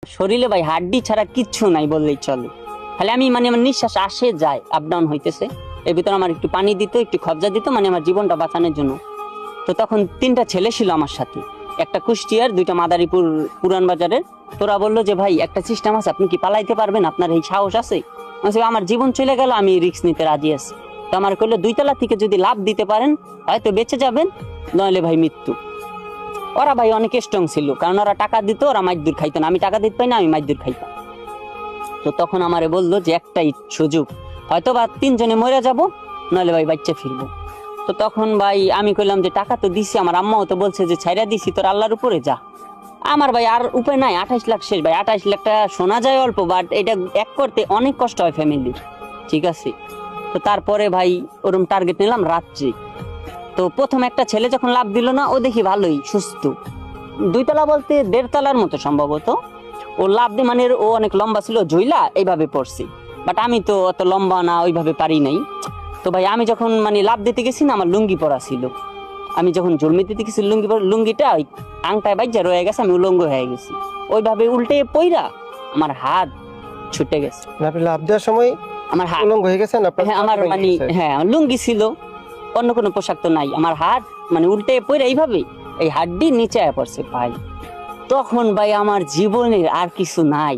শরীরে ভাই হাড্ডি ছাড়া কিচ্ছু নাই বললেই চলে। খালি আমি মানে আমার নিঃশ্বাস আসে যায়, আপ ডাউন হইতেছে। এর ভিতরে আমার একটু পানি দিত, একটু খবজা দিত, মানে আমার জীবনটা বাঁচানোর জন্য। তো তখন 3টা ছেলে ছিল আমার সাথে, একটা কুষ্টিয়ার, 2টা মাদারীপুর পুরান বাজারের। তোরা বললো যে ভাই একটা সিস্টেম আছে, আপনি কি পালাইতে পারবেন, আপনার এই সাহস আছে? আমার জীবন চলে গেল, আমি রিস্ক নিতে রাজি আছি। তো আমার কইলো 2 তলা থেকে যদি লাভ দিতে পারেন হয়তো বেঁচে যাবেন, নইলে ভাই মৃত্যু। ওরা ভাই অনেক স্ট্রং ছিল, কারণ ওরা টাকা দিত, ওরা মাইদুর খাইতো না। আমি টাকা দিতে পাই না, আমি মাইদুর খাইতাম। তো তখন আমারে বললো যে একটাই সুযোগ, হয়তো বা 3 জনে মরে যাব, নইলে ভাই বাচ্চা ফিরবো। তো তখন ভাই আমি কইলাম যে টাকা তো দিছি, আমার আম্মাও তো বলছে যে ছাইরা দিছি, তোর আল্লাহর উপরে যা। আমার ভাই আর উপায় নাই, 28 লাখ শেষ ভাই। 28 লাখ টাকা শোনা যায় অল্প, বাট এটা এক করতে অনেক কষ্ট হয় ফ্যামিলির, ঠিক আছে? তো তারপরে ভাই ওরকম টার্গেট নিলাম রাত্রি। তো প্রথম একটা ছেলে যখন লাভ দিল না, ও দেখি ভালোই সুস্থ, 2 তলা বলতে 1.5 তলার মতো সম্ভবত। ও লাভ দিয়ে মানে ও অনেক লম্বা ছিল, ঝইলা এইভাবে পড়ছি। বাট আমি তো অত লম্বা না, ওইভাবে পারি নাই। তো ভাই আমি যখন মানে লাভ দিতে গেছি না, আমার লুঙ্গি পরা ছিল। আমি যখন জন্মে দিতে গেছি লুঙ্গিটা ওই আংটায় বাইজা রয়ে গেছে, আমি উলঙ্গ হয়ে গেছি। ওইভাবে উল্টে পইরা আমার হাত ছুটে গেছে। আপনি লাভ দেওয়ার সময় আমার হাত উলঙ্গ হয়ে গেছেন? হ্যাঁ, আমার মানে হ্যাঁ লুঙ্গি ছিল, অন্য কোনো পোশাক তো নাই। আমার হাত মানে উল্টে পইরা এইভাবে এই হাড্ডি নিচে আয়া পড়ছে ভাই। তখন ভাই আমার জীবনের আর কিছু নাই,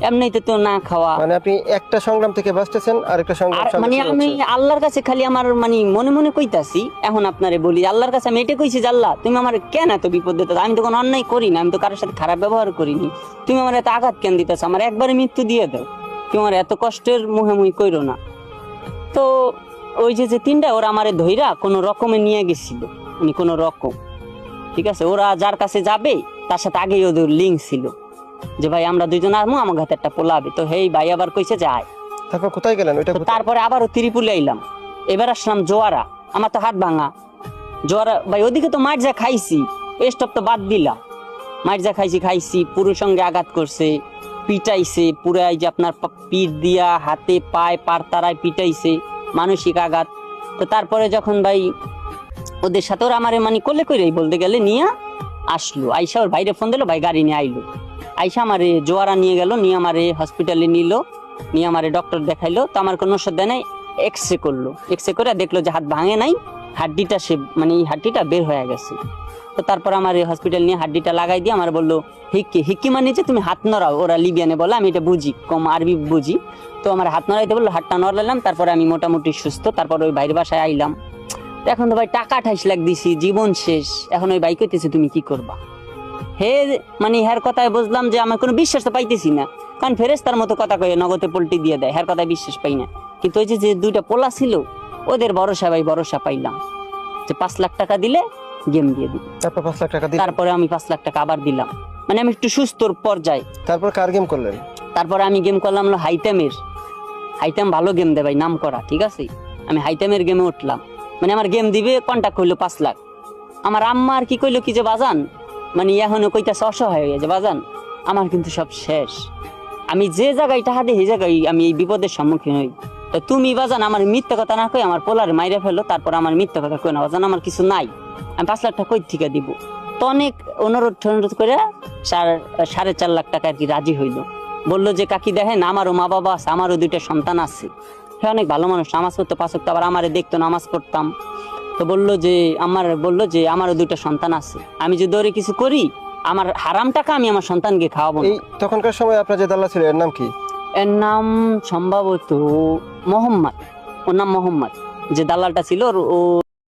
এমনিতে তো না খাওয়া। মানে আপনি একটা সংগ্রাম থেকে বাঁচতেছেন আর একটা সংগ্রাম সামনে মানে শুরু আমি হচ্ছে। আল্লাহর কাছে খালি আমার মানে মনে মনে কইতাছি, এখন আপনারে বলি, আল্লাহর কাছে আমি এটা কইছি যে আল্লাহ তুমি আমার কেন এত বিপদ দিতেছ? আমি তো কোনো অন্যায় করি না, আমি তো কারোর সাথে খারাপ ব্যবহার করিনি, তুমি আমার এত আঘাত কেন দিতেছ? আমার একবারে মৃত্যু দিয়ে দাও, তুমি আমার এত কষ্টের মুহেমুহি কইরো না। তো ওই যে 3টা ওরা আমারে ধইরা কোনো রকমে নিয়ে গেছিল, মানে কোনো রকম, ঠিক আছে? ওরা যার কাছে যাবে তার সাথে আগেই ওদের লিঙ্ক ছিল যে ভাই আমরা 2 জন আমু, আমার হাতে একটা পোলাবে। তো হেই ভাই আবার কইছে যে আয়। তারপর কোথায় গেলেন? ওইটা কোথায়? তারপরে আবারও ত্রিপুলে আইলাম, এবার আসলাম জোয়ারা। আমার তো হাত ভাঙা জোয়ারা ভাই, ওদিকে তো মাঠ যা খাইছি, স্টপ তো বাদ দিলাম। মাঠ যা খাইছি, পুরুষ সঙ্গে আঘাত করছে, পিটাইছে পুরাই, যে আপনার পিঠ দিয়া হাতে পায়ে পারতারায় পিটাইছে, মানসিক আঘাত। তো তারপরে যখন ভাই ওদের সাথে ওরা আমারে মানে কোলে কইরাই বলতে গেলে নিয়ে আসলো, আইসা ওর ভাইরে ফোন দিলো, ভাই গাড়ি নিয়ে আইলো। আইসা আমারে জোয়ারা নিয়ে গেল, নিয়ে আমারে হসপিটালে নিল, নিয়ে আমারে ডক্টর দেখাইলো। তো আমার কোনো ওষুধ দেয় নাই, এক্সরে করলো। এক্সরে করে দেখলো যে হাত ভাঙে নাই, হাড্ডিটা সে মানে এই হাড্ডিটা বের হয়ে গেছে। তো তারপর আমার এই হসপিটাল নিয়ে হাড্ডিটা লাগাই দিয়ে আমার বললো হিক্কি মানে যে তুমি হাত নড়াও, ওরা লিবিয়ানে বলে, আমি এটা বুঝি, কম আরবি বুঝি। তো আমার হাত নড়াইতে বললো, হাতটা নড়ালাম, তারপরে আমি মোটামুটি সুস্থ। তারপর ওই ভাইয়ের বাসায় আইলাম। এখন তো ভাই টাকা 28 লাখ দিছি, জীবন শেষ। এখন ওই ভাই কইতেছে তুমি কি করবা? হে মানে হের কথায় বুঝলাম যে আমার কোনো বিশ্বাস তো পাইতেছি না, কারণ ফেরেস্তার মতো কথা কয়ে নগদে পল্টি দিয়ে দেয়, হের কথায় বিশ্বাস পাই না। কিন্তু ওই যে 2টা পোলা ছিল, ওদের ভরসা ভাই ভরসা পাইলাম যে 5 লাখ টাকা দিলে গেম দিয়ে দিই। তারপর 5 লাখ টাকা দিলেন? তারপরে আমি 5 লাখ টাকা আবার দিলাম, মানে আমি একটু সুস্থর পর্যায়ে। তারপর কার গেম করলেন? তারপরে আমি গেম করলাম হলো হাইতামের। হাইতাম ভালো গেম দেয় ভাই, নাম করা, ঠিক আছে? আমি হাইতামের গেমে উঠলাম, মানে আমার গেম দিবে, কন্টাক্ট হইলো 5 লাখ। আমার আম্মা আর কি কইলো কি যে বাজান, মানে এখনো কইতাছে অসহায় হয়ে গেছে, বাজান আমার কিন্তু সব শেষ, আমি যে জায়গায় টাকা দিই সেই জায়গায় আমি এই বিপদের সম্মুখীন হই। তো তুমি বাজান আমার মিথ্যা কথা না কই আমার পোলারে মাইরে ফেলো, তারপর আমার মিথ্যা কথা কই না বাজান, আমার কিছু নাই, আমি 5 লাখ টাকা কই থেকে দিব। তো অনেক অনুরোধ করে 4.5 লাখ টাকা আর কি রাজি হইলো। বললো যে কাকি দেখেন আমারও মা বাবা আছে, আমারও 2টা সন্তান আছে। হ্যাঁ অনেক ভালো মানুষ, নামাজ পড়তো 5 ওয়াক্ত, আবার আমারে দেখতো, নামাজ পড়তাম। তো বললো যে আমারও 2টা সন্তান আছে, আমি যদি ওরে কিছু করি আমার হারাম টাকা আমি আমার সন্তানকে খাওয়াবো না। এই তখনকার সময় আপনার যে দাল্লা ছিল এর নাম কি? এর নাম সম্ভবত মোহাম্মদ, ওর নাম মোহাম্মদ, যে দালালটা ছিল ও